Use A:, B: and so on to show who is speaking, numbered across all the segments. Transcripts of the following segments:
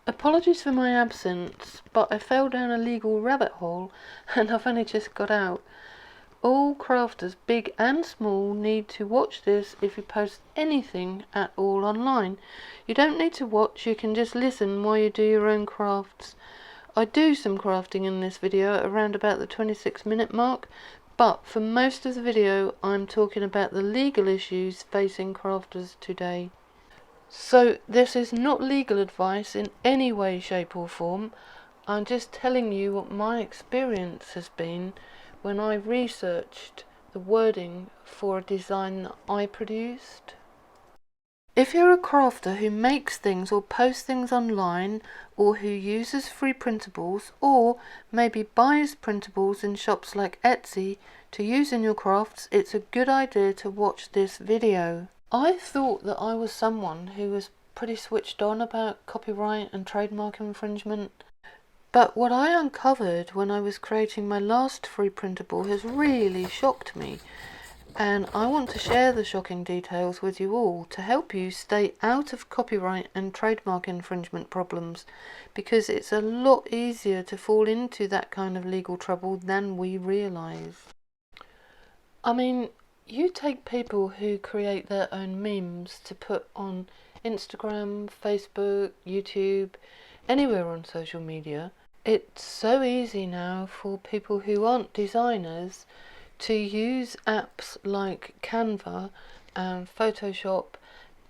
A: Apologies for my absence, but I fell down a legal rabbit hole and I've only just got out. All crafters, big and small, need to watch this if you post anything at all online. You don't need to watch, you can just listen while you do your own crafts. I do some crafting in this video at around about the 26-minute mark, but for most of the video I'm talking about the legal issues facing crafters today. So this is not legal advice in any way, shape or form. I'm just telling you what my experience has been when I researched the wording for a design that I produced. If you're a crafter who makes things or posts things online, or who uses free printables, or maybe buys printables in shops like Etsy to use in your crafts, it's a good idea to watch this video. I thought that I was someone who was pretty switched on about copyright and trademark infringement, but what I uncovered when I was creating my last free printable has really shocked me, and I want to share the shocking details with you all to help you stay out of copyright and trademark infringement problems, because it's a lot easier to fall into that kind of legal trouble than we realise. I mean, you take people who create their own memes to put on Instagram, Facebook, YouTube, anywhere on social media. It's so easy now for people who aren't designers to use apps like Canva and Photoshop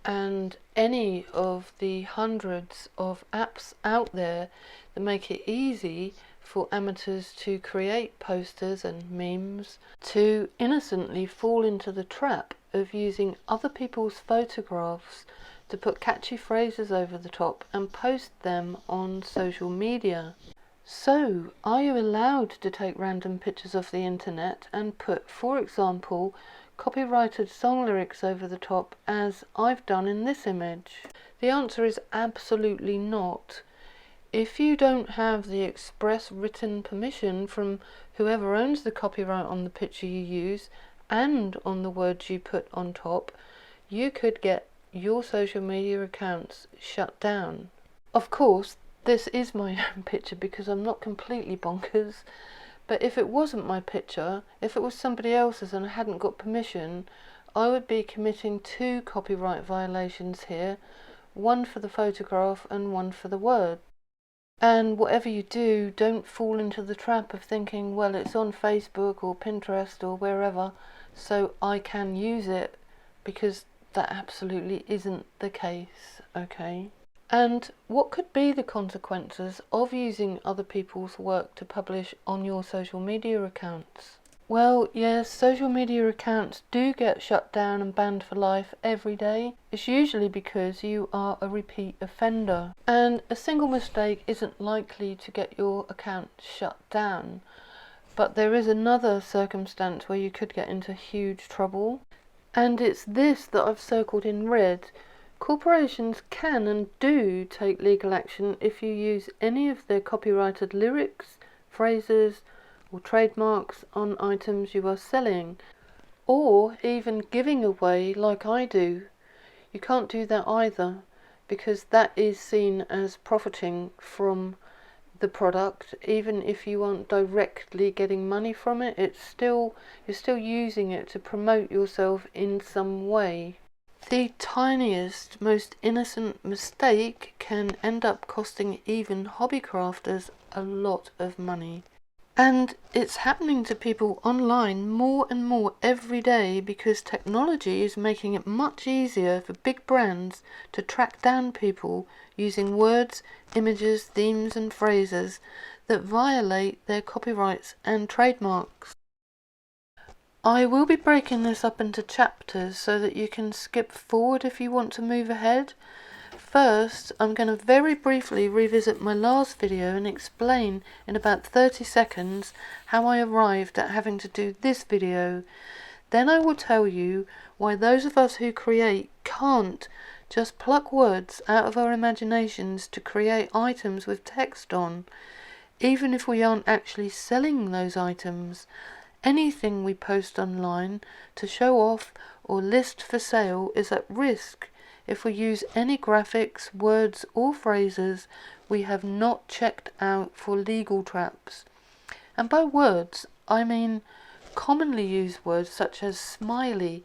A: and any of the hundreds of apps out there that make it easy for amateurs to create posters and memes, to innocently fall into the trap of using other people's photographs to put catchy phrases over the top and post them on social media. So, are you allowed to take random pictures off the internet and put, for example, copyrighted song lyrics over the top, as I've done in this image? The answer is absolutely not. If you don't have the express written permission from whoever owns the copyright on the picture you use and on the words you put on top, you could get your social media accounts shut down. Of course, this is my own picture because I'm not completely bonkers, but if it wasn't my picture, if it was somebody else's and I hadn't got permission, I would be committing 2 copyright violations here, one for the photograph and one for the word. And whatever you do, don't fall into the trap of thinking, well, it's on Facebook or Pinterest or wherever, so I can use it, because that absolutely isn't the case, okay? And what could be the consequences of using other people's work to publish on your social media accounts? Well, yes, social media accounts do get shut down and banned for life every day. It's usually because you are a repeat offender, and a single mistake isn't likely to get your account shut down. But there is another circumstance where you could get into huge trouble, and it's this that I've circled in red. Corporations can and do take legal action if you use any of their copyrighted lyrics, phrases, or trademarks on items you are selling, or even giving away like I do. You can't do that either, because that is seen as profiting from the product. Even if you aren't directly getting money from it, you're still using it to promote yourself in some way. The tiniest, most innocent mistake can end up costing even hobby crafters a lot of money. And it's happening to people online more and more every day, because technology is making it much easier for big brands to track down people using words, images, themes and phrases that violate their copyrights and trademarks. I will be breaking this up into chapters so that you can skip forward if you want to move ahead. First, I'm going to very briefly revisit my last video and explain in about 30 seconds how I arrived at having to do this video. Then I will tell you why those of us who create can't just pluck words out of our imaginations to create items with text on, even if we aren't actually selling those items. Anything we post online to show off or list for sale is at risk if we use any graphics, words or phrases we have not checked out for legal traps. And by words, I mean commonly used words such as smiley.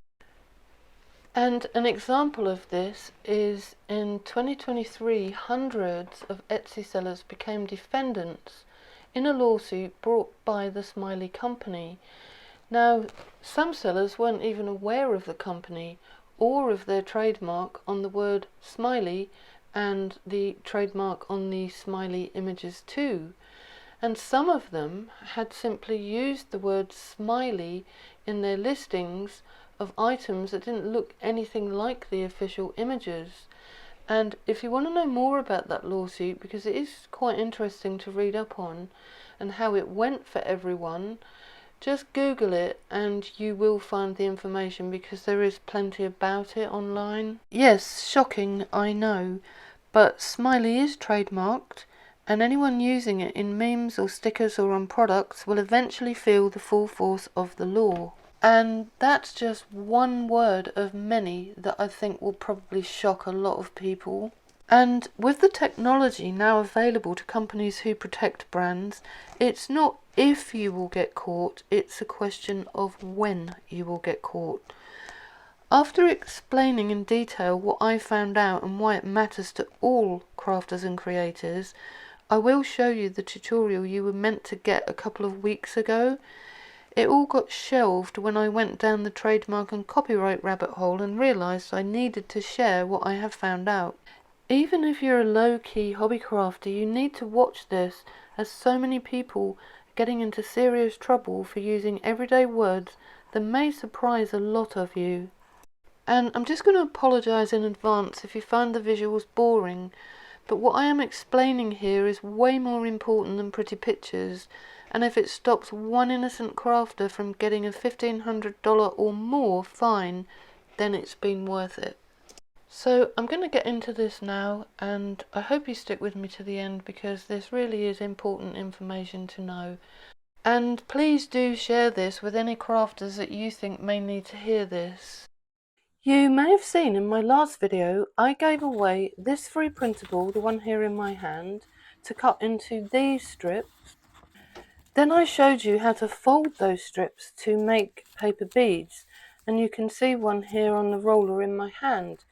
A: And an example of this is in 2023, hundreds of Etsy sellers became defendants in a lawsuit brought by the Smiley company. Now, some sellers weren't even aware of the company or of their trademark on the word smiley and the trademark on the smiley images too. And some of them had simply used the word smiley in their listings of items that didn't look anything like the official images. And if you want to know more about that lawsuit, because it is quite interesting to read up on and how it went for everyone, just Google it and you will find the information, because there is plenty about it online. Yes, shocking, I know, but smiley is trademarked, and anyone using it in memes or stickers or on products will eventually feel the full force of the law. And that's just one word of many that I think will probably shock a lot of people. And with the technology now available to companies who protect brands, it's not if you will get caught, it's a question of when you will get caught. After explaining in detail what I found out and why it matters to all crafters and creators, I will show you the tutorial you were meant to get a couple of weeks ago. It all got shelved when I went down the trademark and copyright rabbit hole and realised I needed to share what I have found out. Even if you're a low-key hobby crafter, you need to watch this, as so many people are getting into serious trouble for using everyday words that may surprise a lot of you. And I'm just going to apologise in advance if you find the visuals boring, but what I am explaining here is way more important than pretty pictures, and if it stops one innocent crafter from getting a $1,500 or more fine, then it's been worth it. So I'm going to get into this now, and I hope you stick with me to the end, because this really is important information to know. And please do share this with any crafters that you think may need to hear this. You may have seen in my last video I gave away this free printable, the one here in my hand, to cut into these strips. Then I showed you how to fold those strips to make paper beads, and you can see one here on the roller in my hand.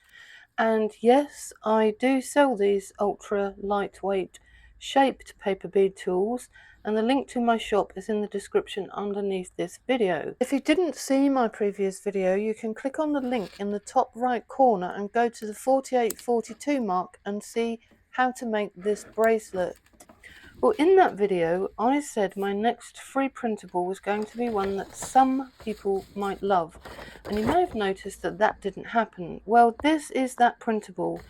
A: And yes, I do sell these ultra lightweight shaped paper bead tools, and the link to my shop is in the description underneath this video. If you didn't see my previous video, you can click on the link in the top right corner and go to the 4842 mark and see how to make this bracelet. Well, in that video, I said my next free printable was going to be one that some people might love. And you may have noticed that that didn't happen. Well, this is that printable.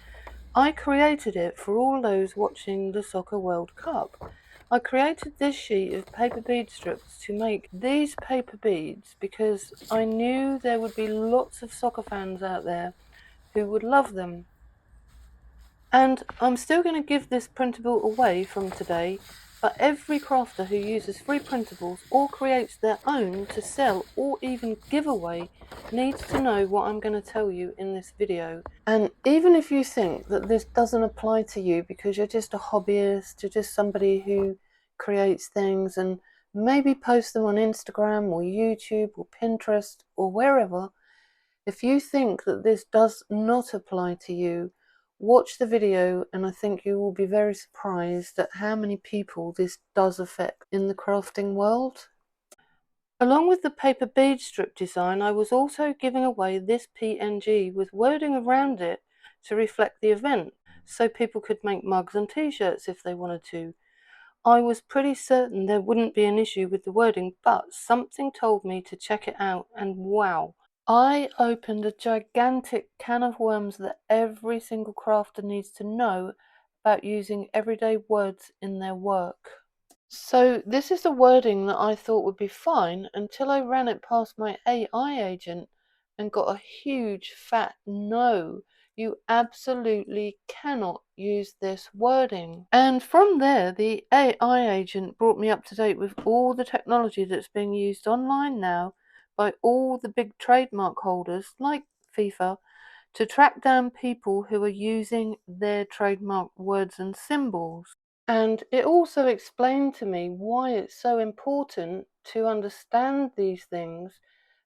A: I created it for all those watching the Soccer World Cup. I created this sheet of paper bead strips to make these paper beads because I knew there would be lots of soccer fans out there who would love them. And I'm still going to give this printable away from today, but every crafter who uses free printables or creates their own to sell or even give away needs to know what I'm going to tell you in this video. And even if you think that this doesn't apply to you because you're just a hobbyist, you're just somebody who creates things and maybe posts them on Instagram or YouTube or Pinterest or wherever, if you think that this does not apply to you, watch the video and I think you will be very surprised at how many people this does affect in the crafting world. Along with the paper bead strip design, I was also giving away this PNG with wording around it to reflect the event, so people could make mugs and t-shirts if they wanted to. I was pretty certain there wouldn't be an issue with the wording, but something told me to check it out, and wow. I opened a gigantic can of worms that every single crafter needs to know about using everyday words in their work. So this is the wording that I thought would be fine until I ran it past my AI agent and got a huge fat no. You absolutely cannot use this wording. And from there, the AI agent brought me up to date with all the technology that's being used online now by all the big trademark holders like FIFA to track down people who are using their trademark words and symbols. And it also explained to me why it's so important to understand these things,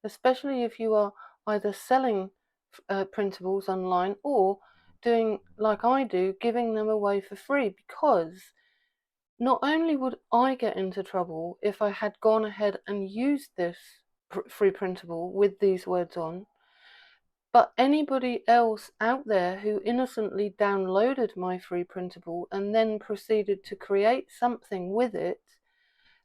A: especially if you are either selling printables online or doing like I do, giving them away for free, because not only would I get into trouble if I had gone ahead and used this free printable with these words on, but anybody else out there who innocently downloaded my free printable and then proceeded to create something with it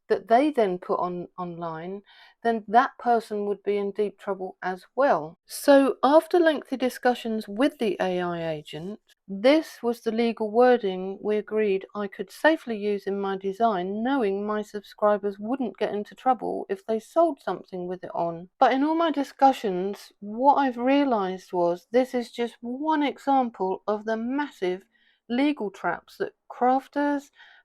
A: that they then put online, then that person would be in deep trouble as well. So after lengthy discussions with the AI agent, this was the legal wording we agreed I could safely use in my design, knowing my subscribers wouldn't get into trouble if they sold something with it on. But in all my discussions, what I've realised was this is just one example of the massive legal traps that crafters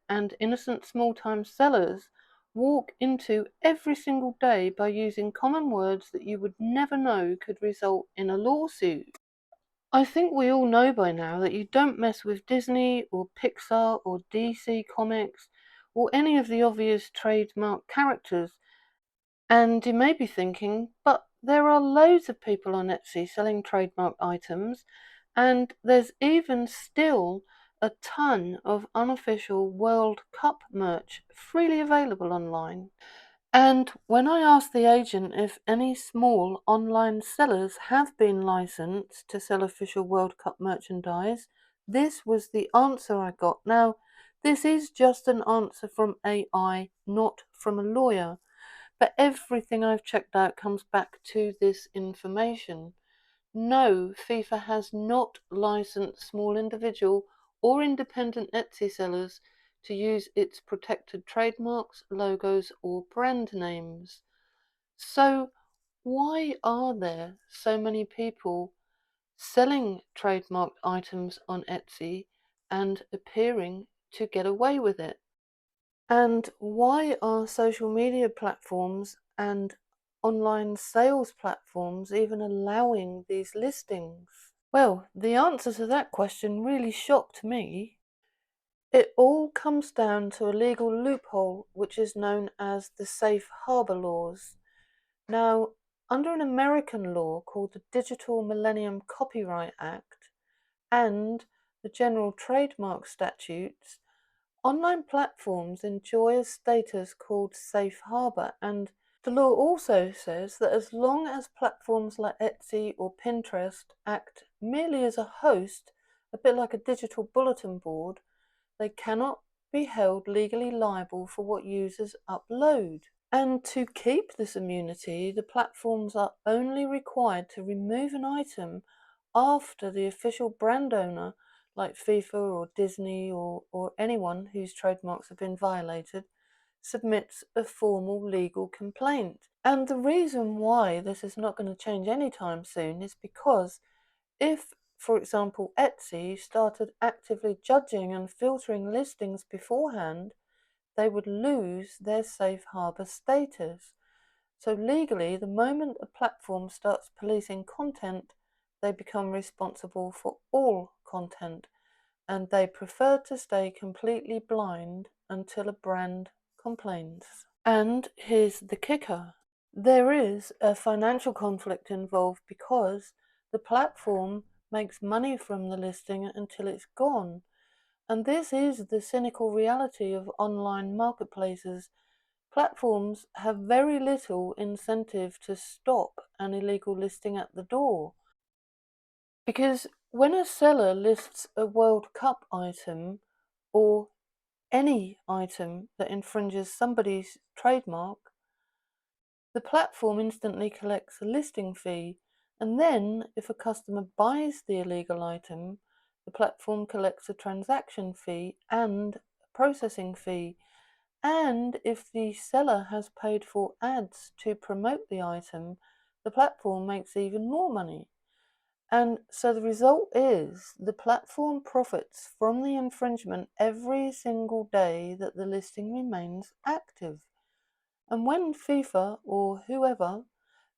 A: and innocent small-time sellers walk into every single day by using common words that you would never know could result in a lawsuit. I think we all know by now that you don't mess with Disney or Pixar or DC Comics or any of the obvious trademark characters. And you may be thinking, but there are loads of people on Etsy selling trademark items, and there's even still a ton of unofficial World Cup merch freely available online. And when I asked the agent if any small online sellers have been licensed to sell official World Cup merchandise, this was the answer I got. Now, this is just an answer from AI, not from a lawyer, but everything I've checked out comes back to this information. No, FIFA has not licensed small individual or independent Etsy sellers to use its protected trademarks, logos, or brand names. So, why are there so many people selling trademarked items on Etsy and appearing to get away with it? And why are social media platforms and online sales platforms even allowing these listings? Well, the answer to that question really shocked me. It all comes down to a legal loophole which is known as the safe harbor laws. Now, under an American law called the Digital Millennium Copyright Act and the General Trademark Statutes, online platforms enjoy a status called safe harbor, and the law also says that as long as platforms like Etsy or Pinterest act merely as a host, a bit like a digital bulletin board, they cannot be held legally liable for what users upload. And to keep this immunity, the platforms are only required to remove an item after the official brand owner, like FIFA or Disney or anyone whose trademarks have been violated, submits a formal legal complaint. And the reason why this is not going to change anytime soon is because if, for example, Etsy started actively judging and filtering listings beforehand, they would lose their safe harbor status. So legally, the moment a platform starts policing content, they become responsible for all content, and they prefer to stay completely blind until a brand complains. And here's the kicker. There is a financial conflict involved because the platform makes money from the listing until it's gone. And this is the cynical reality of online marketplaces. Platforms have very little incentive to stop an illegal listing at the door. Because when a seller lists a World Cup item or any item that infringes somebody's trademark, the platform instantly collects a listing fee, and then if a customer buys the illegal item, the platform collects a transaction fee and a processing fee. And if the seller has paid for ads to promote the item, the platform makes even more money. And so the result is the platform profits from the infringement every single day that the listing remains active. And when FIFA or whoever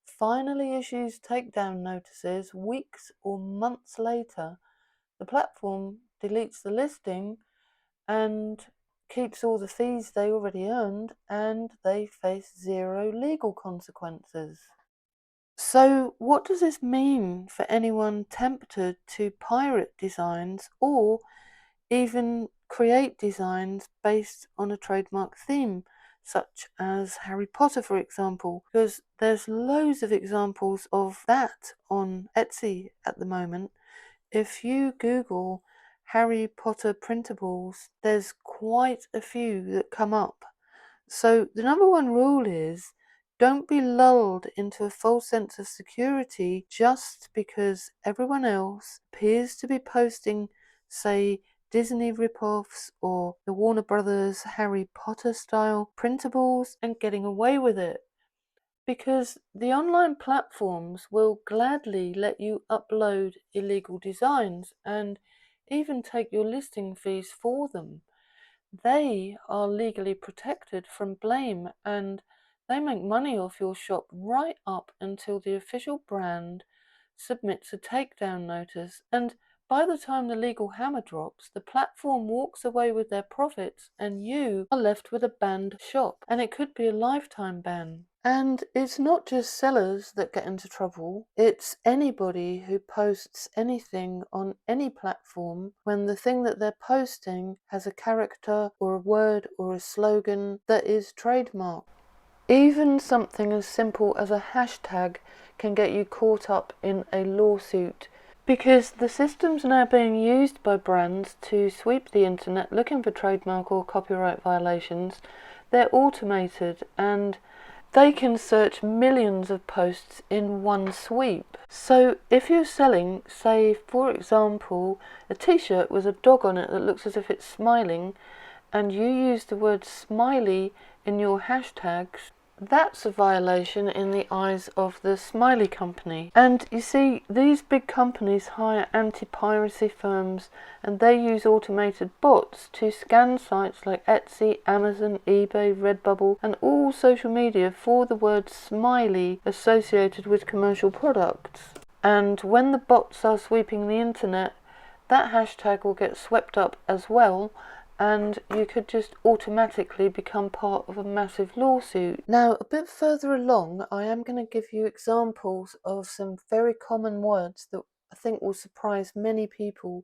A: finally issues takedown notices weeks or months later, the platform deletes the listing and keeps all the fees they already earned, and they face zero legal consequences. So, what does this mean for anyone tempted to pirate designs or even create designs based on a trademark theme, such as Harry Potter, for example? Because there's loads of examples of that on Etsy at the moment. If you Google Harry Potter printables, there's quite a few that come up. So the number one rule is don't be lulled into a false sense of security just because everyone else appears to be posting, say, Disney rip-offs or the Warner Brothers Harry Potter style printables and getting away with it. Because the online platforms will gladly let you upload illegal designs and even take your listing fees for them. They are legally protected from blame and they make money off your shop right up until the official brand submits a takedown notice. And by the time the legal hammer drops, the platform walks away with their profits and you are left with a banned shop. And it could be a lifetime ban. And it's not just sellers that get into trouble, it's anybody who posts anything on any platform when the thing that they're posting has a character or a word or a slogan that is trademarked. Even something as simple as a hashtag can get you caught up in a lawsuit because the systems now being used by brands to sweep the internet looking for trademark or copyright violations, they're automated and they can search millions of posts in one sweep. So if you're selling, say, for example, a t-shirt with a dog on it that looks as if it's smiling, and you use the word smiley in your hashtags, that's a violation in the eyes of the Smiley company. And you see, these big companies hire anti-piracy firms and they use automated bots to scan sites like Etsy, Amazon, eBay, Redbubble and all social media for the word smiley associated with commercial products. And when the bots are sweeping the internet, that hashtag will get swept up as well, and you could just automatically become part of a massive lawsuit. Now, a bit further along, I am going to give you examples of some very common words that I think will surprise many people.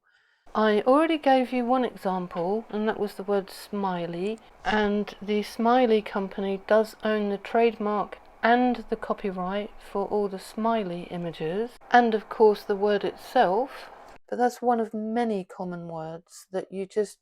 A: I already gave you one example, and that was the word smiley, and the Smiley company does own the trademark and the copyright for all the smiley images, and of course the word itself. But that's one of many common words that you just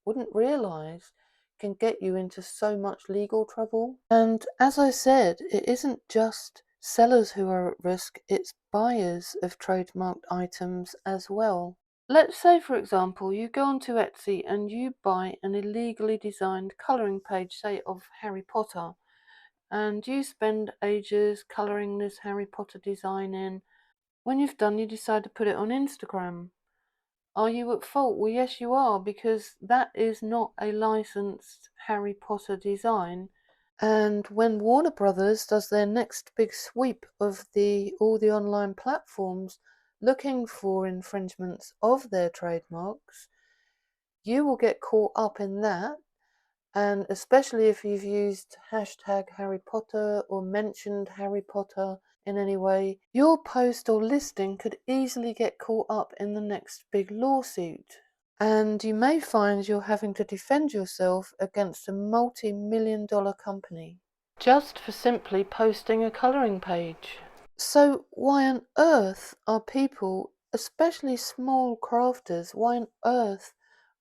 A: wouldn't realise can get you into so much legal trouble. And as I said, it isn't just sellers who are at risk, it's buyers of trademarked items as well. Let's say, for example, you go onto Etsy and you buy an illegally designed colouring page, say of Harry Potter, and you spend ages colouring this Harry Potter design in. When you've done, you decide to put it on Instagram. Are you at fault? Well, yes, you are, because that is not a licensed Harry Potter design. And when Warner Brothers does their next big sweep of all the online platforms looking for infringements of their trademarks, you will get caught up in that. And especially if you've used hashtag Harry Potter or mentioned Harry Potter in any way, your post or listing could easily get caught up in the next big lawsuit. And you may find you're having to defend yourself against a multi-million-dollar company just for simply posting a colouring page. So why on earth are people, especially small crafters, why on earth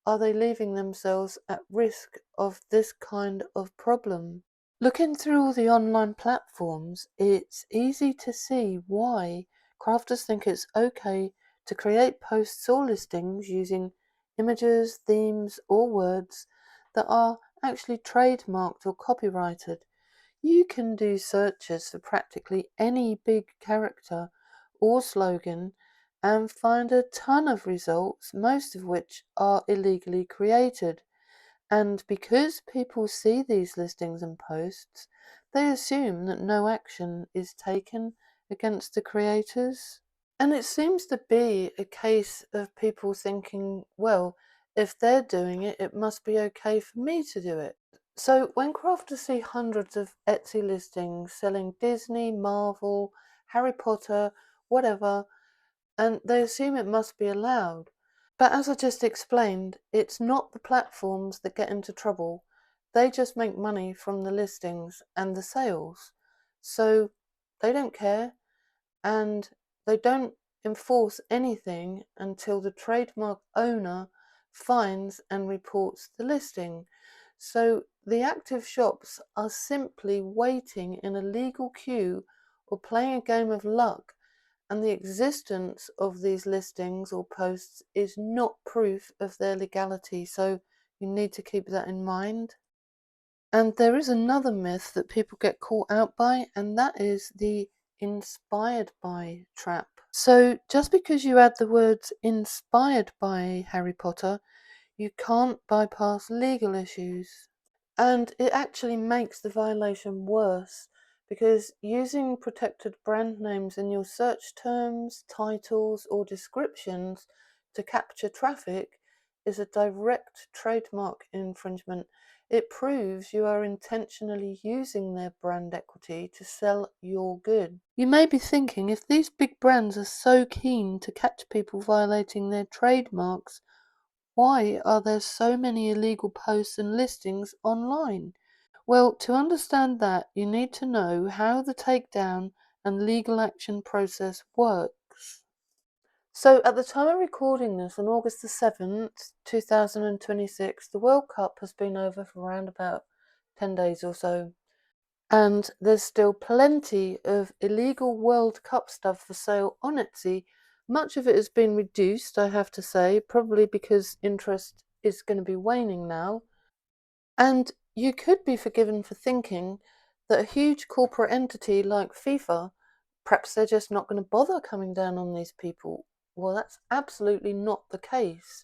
A: are they leaving themselves at risk of this kind of problem? Looking through all the online platforms, it's easy to see why crafters think it's okay to create posts or listings using images, themes, or words that are actually trademarked or copyrighted. You can do searches for practically any big character or slogan and find a ton of results, most of which are illegally created. And because people see these listings and posts, they assume that no action is taken against the creators. And it seems to be a case of people thinking, well, if they're doing it, it must be okay for me to do it. So when crafters see hundreds of Etsy listings selling Disney, Marvel, Harry Potter, whatever, and they assume it must be allowed. But as I just explained, it's not the platforms that get into trouble. They just make money from the listings and the sales. So they don't care, and they don't enforce anything until the trademark owner finds and reports the listing. So the active shops are simply waiting in a legal queue or playing a game of luck, and the existence of these listings or posts is not proof of their legality, so you need to keep that in mind. And there is another myth that people get caught out by, and that is the inspired by trap. So just because you add the words inspired by Harry Potter, you can't bypass legal issues. And it actually makes the violation worse, because using protected brand names in your search terms, titles, or descriptions to capture traffic is a direct trademark infringement. It proves you are intentionally using their brand equity to sell your good. You may be thinking, if these big brands are so keen to catch people violating their trademarks, why are there so many illegal posts and listings online? Well, to understand that, you need to know how the takedown and legal action process works. So, at the time of recording this, on August the 7th, 2026, the World Cup has been over for around about 10 days or so. And there's still plenty of illegal World Cup stuff for sale on Etsy. Much of it has been reduced, I have to say, probably because interest is going to be waning now. And you could be forgiven for thinking that a huge corporate entity like FIFA, perhaps they're just not going to bother coming down on these people. Well, that's absolutely not the case.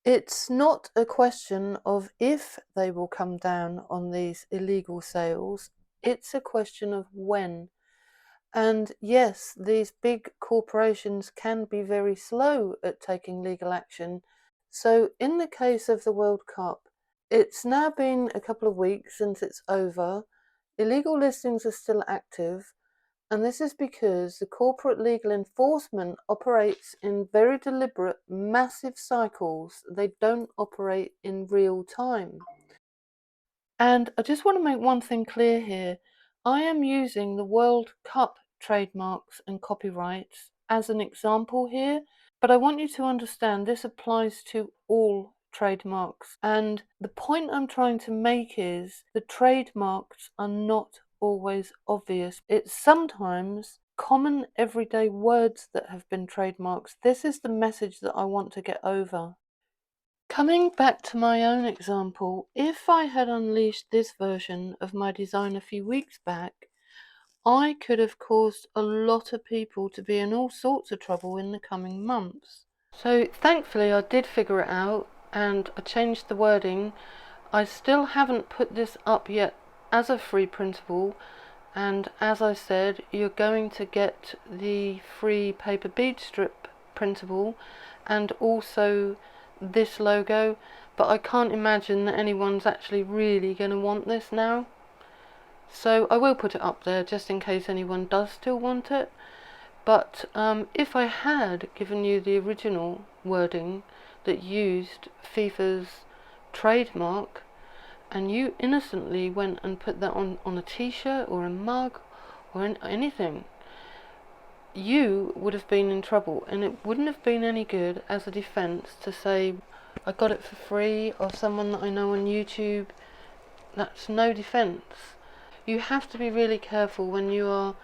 A: It's not a question of if they will come down on these illegal sales, it's a question of when. And yes, these big corporations can be very slow at taking legal action. So, in the case of the World Cup, it's now been a couple of weeks since it's over. Illegal listings are still active, and this is because the corporate legal enforcement operates in very deliberate, massive cycles. They don't operate in real time. And I just want to make one thing clear here. I am using the World Cup trademarks and copyrights as an example here, but I want you to understand this applies to all trademarks. And the point I'm trying to make is the trademarks are not always obvious. It's sometimes common everyday words that have been trademarks. This is the message that I want to get over. Coming back to my own example, if I had unleashed this version of my design a few weeks back, I could have caused a lot of people to be in all sorts of trouble in the coming months. So thankfully I did figure it out and I changed the wording. I still haven't put this up yet as a free printable, and as I said, you're going to get the free paper bead strip printable and also this logo, but I can't imagine that anyone's actually really going to want this now. So I will put it up there just in case anyone does still want it. But if I had given you the original wording that used FIFA's trademark, and you innocently went and put that on a t-shirt or a mug or anything, you would have been in trouble, and it wouldn't have been any good as a defense to say I got it for free, or someone that I know on YouTube. That's no defense. You have to be really careful when you are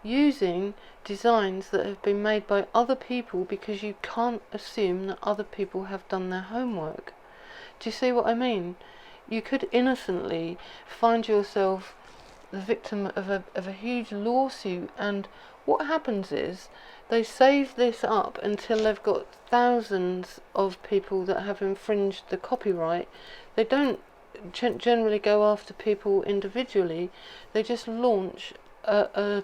A: using designs that have been made by other people, because you can't assume that other people have done their homework. Do you see what I mean? You could innocently find yourself the victim of a huge lawsuit, and what happens is they save this up until they've got thousands of people that have infringed the copyright. They don't generally go after people individually. They just launch a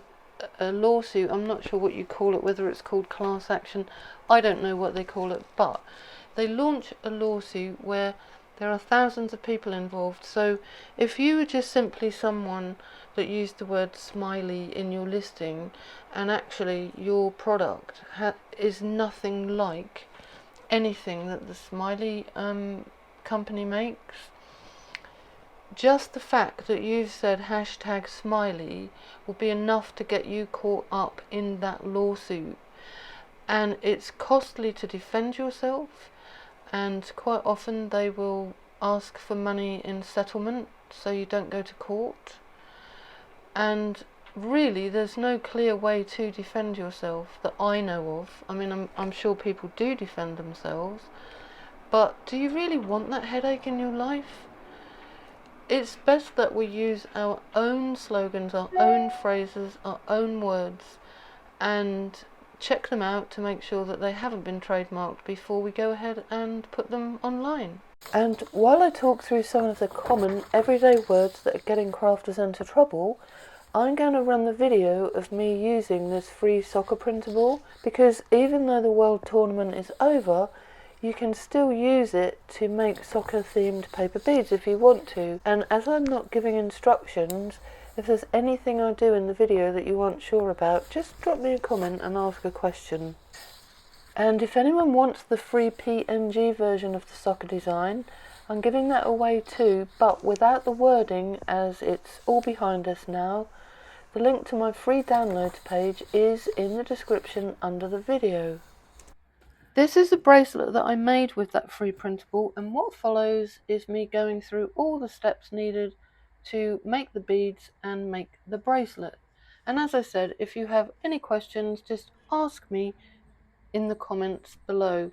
A: lawsuit. I'm not sure what you call it, whether it's called class action. I don't know what they call it, but they launch a lawsuit where there are thousands of people involved. So if you were just simply someone that used the word smiley in your listing, and actually your product is nothing like anything that the smiley company makes, just the fact that you've said hashtag smiley will be enough to get you caught up in that lawsuit. And it's costly to defend yourself, and quite often they will ask for money in settlement so you don't go to court. And really there's no clear way to defend yourself that I know of. I mean, I'm sure people do defend themselves, but do you really want that headache in your life? It's best that we use our own slogans, our own phrases, our own words, and check them out to make sure that they haven't been trademarked before we go ahead and put them online. And while I talk through some of the common everyday words that are getting crafters into trouble, I'm going to run the video of me using this free soccer printable, because even though the World Tournament is over, you can still use it to make soccer themed paper beads if you want to. And as I'm not giving instructions, if there's anything I do in the video that you aren't sure about, just drop me a comment and ask a question. And if anyone wants the free PNG version of the soccer design, I'm giving that away too, but without the wording, as it's all behind us now. The link to my free downloads page is in the description under the video. This is the bracelet that I made with that free printable, and what follows is me going through all the steps needed to make the beads and make the bracelet. And as I said, if you have any questions, just ask me in the comments below.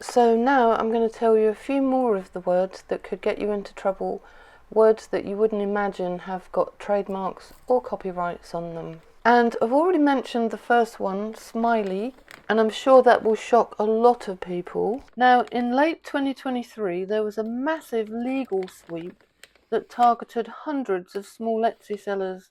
A: So now I'm going to tell you a few more of the words that could get you into trouble, words that you wouldn't imagine have got trademarks or copyrights on them. And I've already mentioned the first one, smiley, and I'm sure that will shock a lot of people. Now, in late 2023, there was a massive legal sweep that targeted hundreds of small Etsy sellers.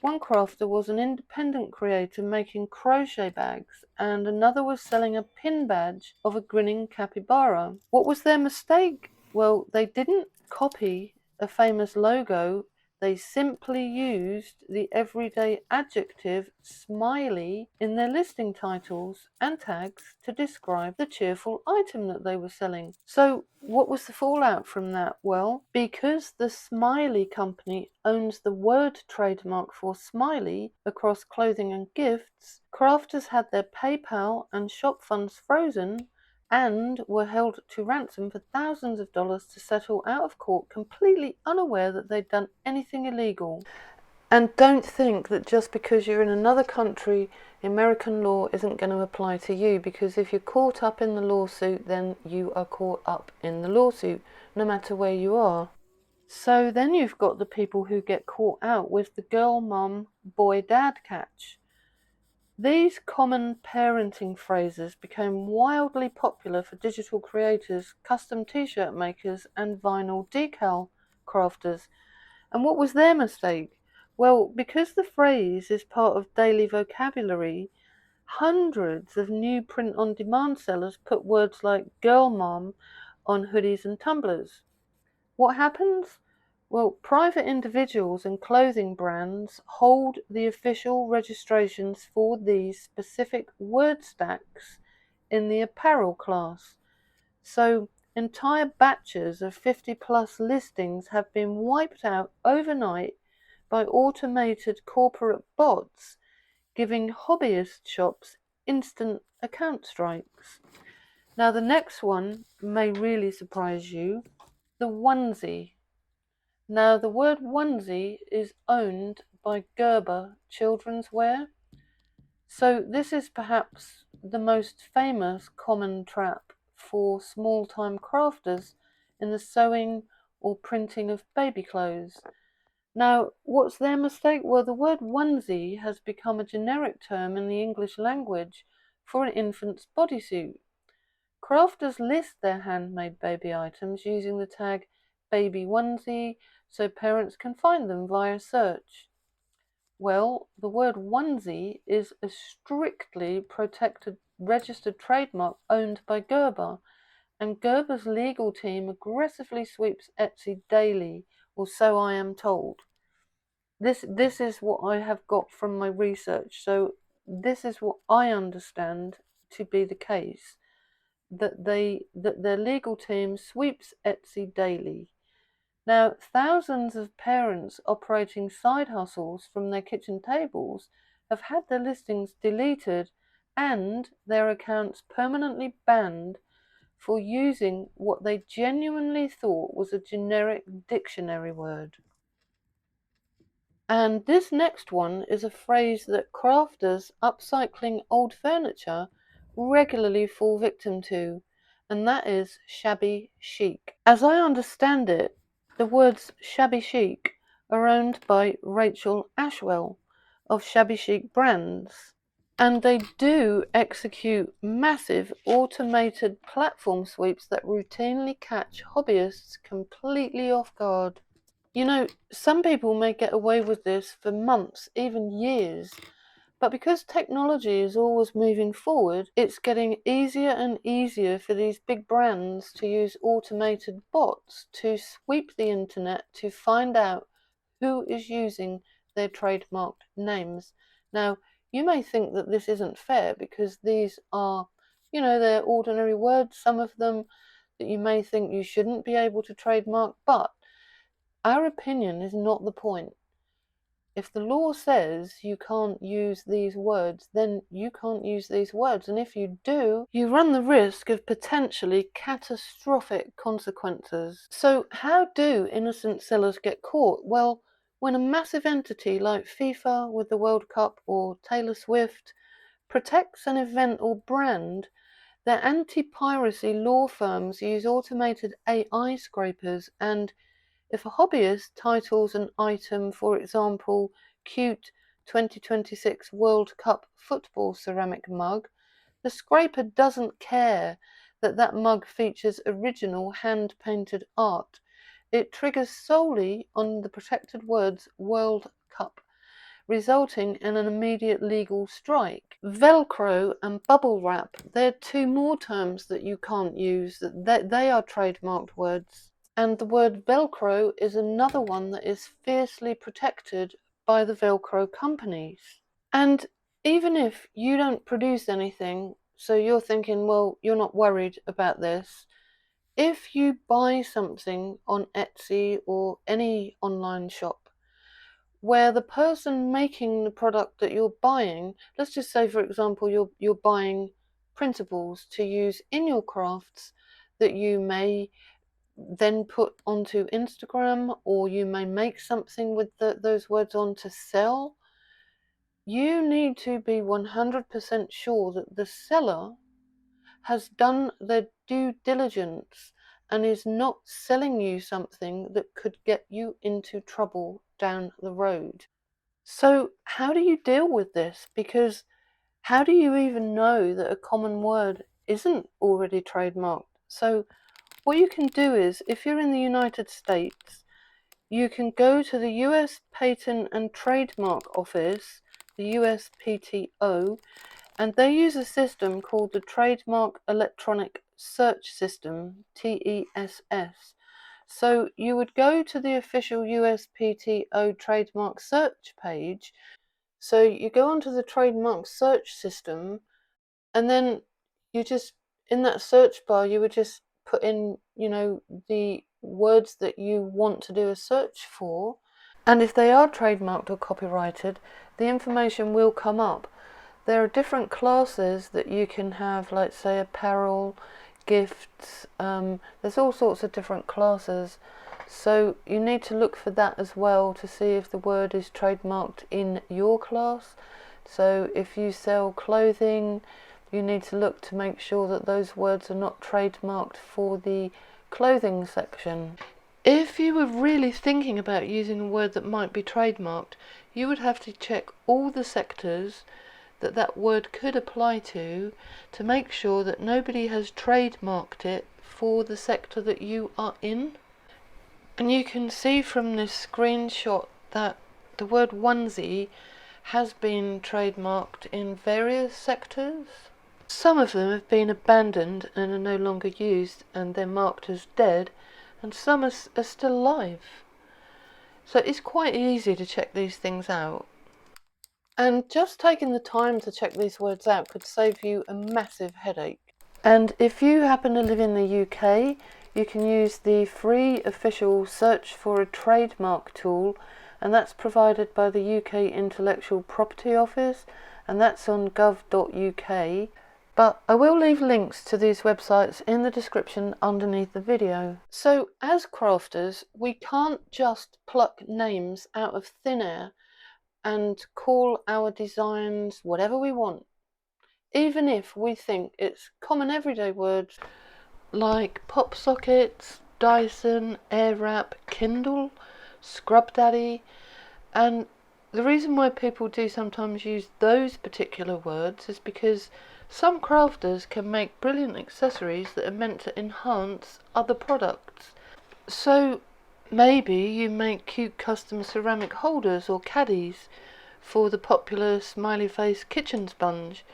A: One crafter was an independent creator making crochet bags, and another was selling a pin badge of a grinning capybara. What was their mistake? Well, they didn't copy a famous logo. They simply used the everyday adjective smiley in their listing titles and tags to describe the cheerful item that they were selling. So what was the fallout from that? Well, because the Smiley company owns the word trademark for smiley across clothing and gifts, crafters had their PayPal and shop funds frozen and were held to ransom for thousands of dollars to settle out of court, completely unaware that they'd done anything illegal. And don't think that just because you're in another country, American law isn't going to apply to you, because if you're caught up in the lawsuit, then you are caught up in the lawsuit, no matter where you are. So then you've got the people who get caught out with the girl mum, boy dad catch. These common parenting phrases became wildly popular for digital creators, custom t-shirt makers, and vinyl decal crafters. And what was their mistake? Well, because the phrase is part of daily vocabulary, hundreds of new print-on-demand sellers put words like girl mom on hoodies and tumblers. What happens? Well, private individuals and clothing brands hold the official registrations for these specific word stacks in the apparel class. So entire batches of 50 plus listings have been wiped out overnight by automated corporate bots, giving hobbyist shops instant account strikes. Now the next one may really surprise you, the onesie. Now, the word onesie is owned by Gerber Children's Wear. So this is perhaps the most famous common trap for small-time crafters in the sewing or printing of baby clothes. Now, what's their mistake? Well, the word onesie has become a generic term in the English language for an infant's bodysuit. Crafters list their handmade baby items using the tag baby onesie so parents can find them via search. Well, the word onesie is a strictly protected registered trademark owned by Gerber, and Gerber's legal team aggressively sweeps Etsy daily, or so I am told. This is what I have got from my research, so this is what I understand to be the case, that their legal team sweeps Etsy daily. Now, thousands of parents operating side hustles from their kitchen tables have had their listings deleted and their accounts permanently banned for using what they genuinely thought was a generic dictionary word. And this next one is a phrase that crafters upcycling old furniture regularly fall victim to, and that is shabby chic. As I understand it, the words shabby chic are owned by Rachel Ashwell of Shabby Chic Brands, and they do execute massive automated platform sweeps that routinely catch hobbyists completely off guard. You know, some people may get away with this for months, even years, but because technology is always moving forward, it's getting easier and easier for these big brands to use automated bots to sweep the internet to find out who is using their trademarked names. Now, you may think that this isn't fair because these are, they're ordinary words, some of them that you may think you shouldn't be able to trademark, but our opinion is not the point. If the law says you can't use these words, then you can't use these words. And if you do, you run the risk of potentially catastrophic consequences. So how do innocent sellers get caught? Well, when a massive entity like FIFA with the World Cup or Taylor Swift protects an event or brand, their anti-piracy law firms use automated AI scrapers, and if a hobbyist titles an item, for example, cute 2026 World Cup football ceramic mug, the scraper doesn't care that that mug features original hand-painted art. It triggers solely on the protected words World Cup, resulting in an immediate legal strike. Velcro and bubble wrap, they're two more terms that you can't use. They are trademarked words. And the word Velcro is another one that is fiercely protected by the Velcro companies. And even if you don't produce anything, so you're thinking, well, you're not worried about this, if you buy something on Etsy or any online shop where the person making the product that you're buying, let's just say, for example, you're buying printables to use in your crafts that you may then put onto Instagram, or you may make something with those words on to sell, you need to be 100% sure that the seller has done their due diligence and is not selling you something that could get you into trouble down the road. So how do you deal with this? Because how do you even know that a common word isn't already trademarked? So what you can do is, if you're in the United States, you can go to the US Patent and Trademark Office, the USPTO, and they use a system called the Trademark Electronic Search System, TESS. So you would go to the official USPTO trademark search page. So you go onto the trademark search system, and then you just, in that search bar, you would just put in, the words that you want to do a search for. And if they are trademarked or copyrighted, the information will come up. There are different classes that you can have, like say apparel, gifts, there's all sorts of different classes. So you need to look for that as well to see if the word is trademarked in your class. So if you sell clothing, you need to look to make sure that those words are not trademarked for the clothing section. If you were really thinking about using a word that might be trademarked, you would have to check all the sectors that word could apply to make sure that nobody has trademarked it for the sector that you are in. And you can see from this screenshot that the word onesie has been trademarked in various sectors. Some of them have been abandoned and are no longer used, and they're marked as dead, and some are still alive. So it's quite easy to check these things out. And just taking the time to check these words out could save you a massive headache. And if you happen to live in the UK, you can use the free official search for a trademark tool, and that's provided by the UK Intellectual Property Office, and that's on gov.uk. But I will leave links to these websites in the description underneath the video. So as crafters, we can't just pluck names out of thin air and call our designs whatever we want, even if we think it's common everyday words like pop sockets, Dyson, Airwrap, Kindle, Scrub Daddy. And the reason why people do sometimes use those particular words is because some crafters can make brilliant accessories that are meant to enhance other products. So maybe you make cute custom ceramic holders or caddies for the popular smiley face kitchen sponge.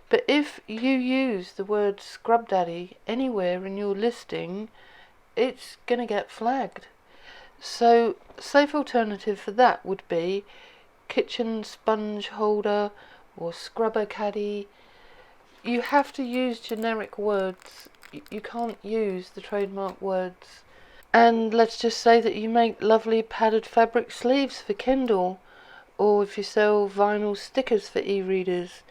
A: But if you use the word Scrub Daddy anywhere in your listing, it's going to get flagged. So safe alternative for that would be kitchen sponge holder or scrubber caddy. You have to use generic words. You can't use the trademark words. And let's just say that you make lovely padded fabric sleeves for Kindle, or if you sell vinyl stickers for e-readers.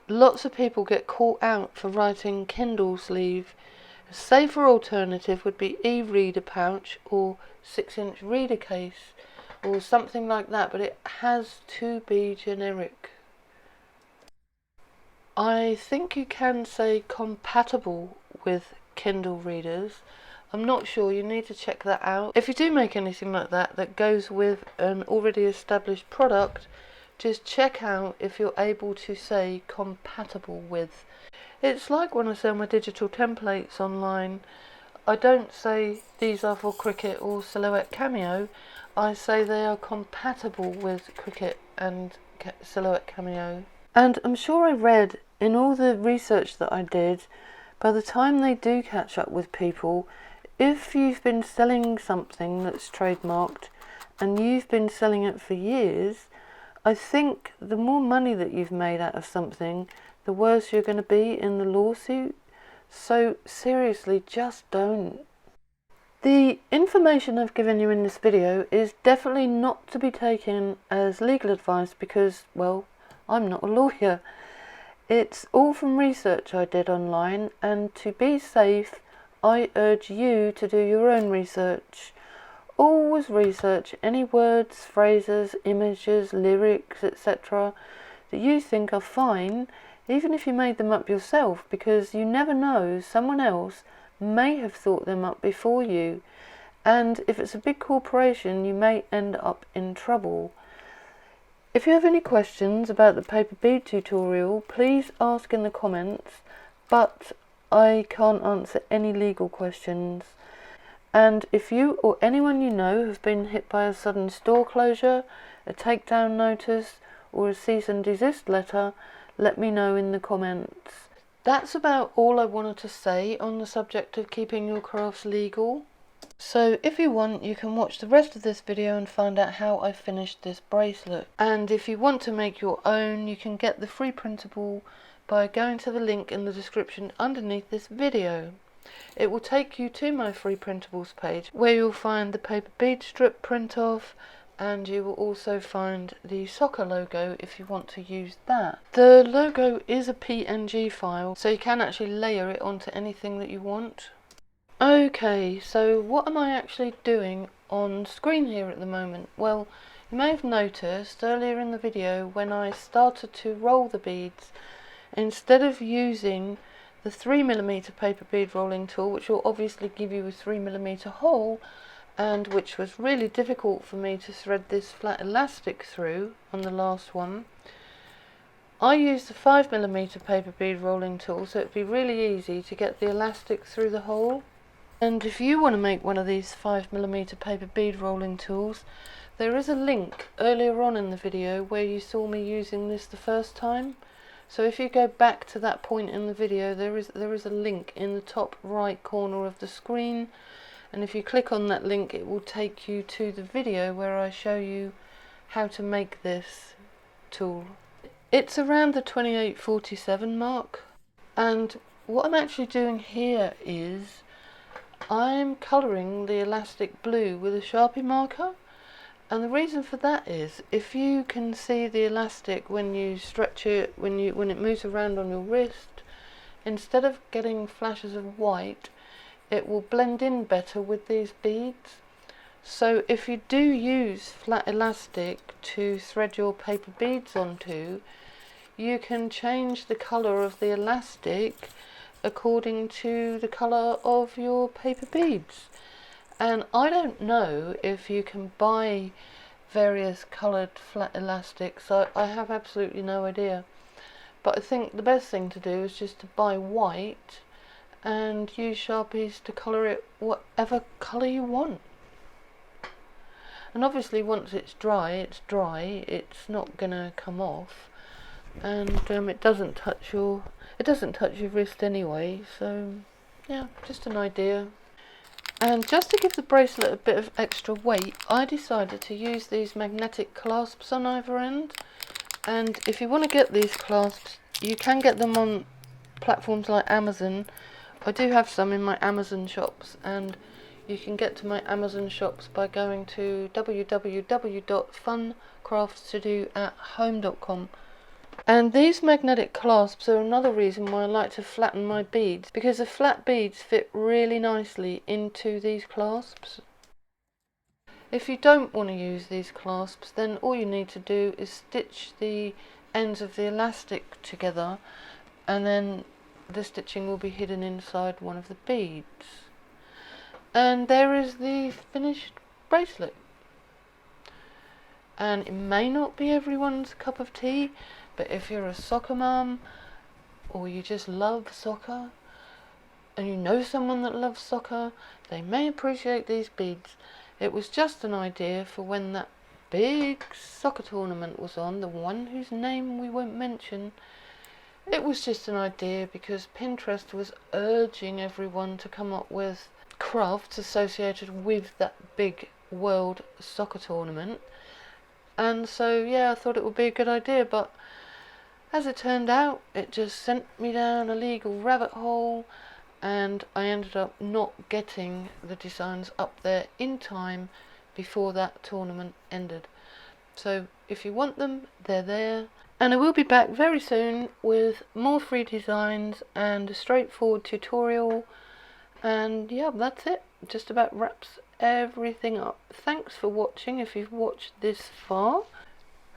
A: Lots of people get caught out for writing Kindle sleeve. A safer alternative would be e-reader pouch or 6-inch reader case or something like that, but it has to be generic. I think you can say compatible with Kindle readers. I'm not sure, you need to check that out. If you do make anything like that goes with an already established product, just check out if you're able to say compatible with. It's like when I sell my digital templates online, I don't say these are for Cricut or Silhouette Cameo, I say they are compatible with Cricut and Silhouette Cameo. And I'm sure I read in all the research that I did, by the time they do catch up with people, if you've been selling something that's trademarked and you've been selling it for years, I think the more money that you've made out of something, the worse you're going to be in the lawsuit. So seriously, just don't. The information I've given you in this video is definitely not to be taken as legal advice because, well, I'm not a lawyer. It's all from research I did online, and to be safe, I urge you to do your own research. Always research any words, phrases, images, lyrics, etc. that you think are fine, even if you made them up yourself, because you never know, someone else may have thought them up before you, and if it's a big corporation you may end up in trouble. If you have any questions about the paper bead tutorial, please ask in the comments, but I can't answer any legal questions. And if you or anyone you know have been hit by a sudden store closure, a takedown notice, or a cease and desist letter, let me know in the comments. That's about all I wanted to say on the subject of keeping your crafts legal. So if you want, you can watch the rest of this video and find out how I finished this bracelet. And if you want to make your own, you can get the free printable by going to the link in the description underneath this video. It will take you to my free printables page where you'll find the paper bead strip print off, and you will also find the soccer logo if you want to use that. The logo is a PNG file, so you can actually layer it onto anything that you want. Okay, so what am I actually doing on screen here at the moment? Well, you may have noticed earlier in the video when I started to roll the beads, instead of using the 3mm paper bead rolling tool, which will obviously give you a 3mm hole, and which was really difficult for me to thread this flat elastic through on the last one, I used the 5mm paper bead rolling tool, so it'd be really easy to get the elastic through the hole. And if you want to make one of these 5mm paper bead rolling tools, there is a link earlier on in the video where you saw me using this the first time. So if you go back to that point in the video, there is a link in the top right corner of the screen, and if you click on that link it will take you to the video where I show you how to make this tool. It's around the 2847 mark, and what I'm actually doing here is I'm colouring the elastic blue with a Sharpie marker. And the reason for that is, if you can see the elastic when you stretch it, when it moves around on your wrist, instead of getting flashes of white, it will blend in better with these beads. So if you do use flat elastic to thread your paper beads onto, you can change the colour of the elastic according to the colour of your paper beads. And I don't know if you can buy various coloured flat elastics. I have absolutely no idea. But I think the best thing to do is just to buy white and use Sharpies to colour it whatever colour you want. And obviously once it's dry, it's not gonna come off. And it doesn't touch your wrist anyway, so yeah, just an idea. And just to give the bracelet a bit of extra weight, I decided to use these magnetic clasps on either end. And if you want to get these clasps, you can get them on platforms like Amazon. I do have some in my Amazon shops, and you can get to my Amazon shops by going to www.funcraftstodoathome.com. And these magnetic clasps are another reason why I like to flatten my beads, because the flat beads fit really nicely into these clasps. If you don't want to use these clasps, then all you need to do is stitch the ends of the elastic together, and then the stitching will be hidden inside one of the beads. And there is the finished bracelet. And it may not be everyone's cup of tea, but if you're a soccer mum, or you just love soccer, and you know someone that loves soccer, they may appreciate these beads. It was just an idea for when that big soccer tournament was on, the one whose name we won't mention. It was just an idea because Pinterest was urging everyone to come up with crafts associated with that big world soccer tournament. And so yeah, I thought it would be a good idea, but as it turned out, it just sent me down a legal rabbit hole, and I ended up not getting the designs up there in time before that tournament ended. So if you want them, they're there. And I will be back very soon with more free designs and a straightforward tutorial. And yeah, that's it. Just about wraps everything up. Thanks for watching if you've watched this far.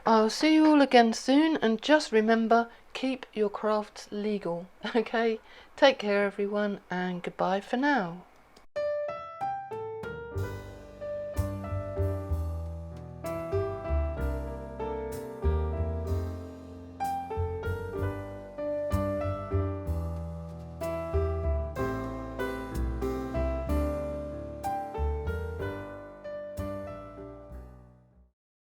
A: I'll see you all again soon, and just remember, keep your crafts legal. Okay, take care everyone, and goodbye for now.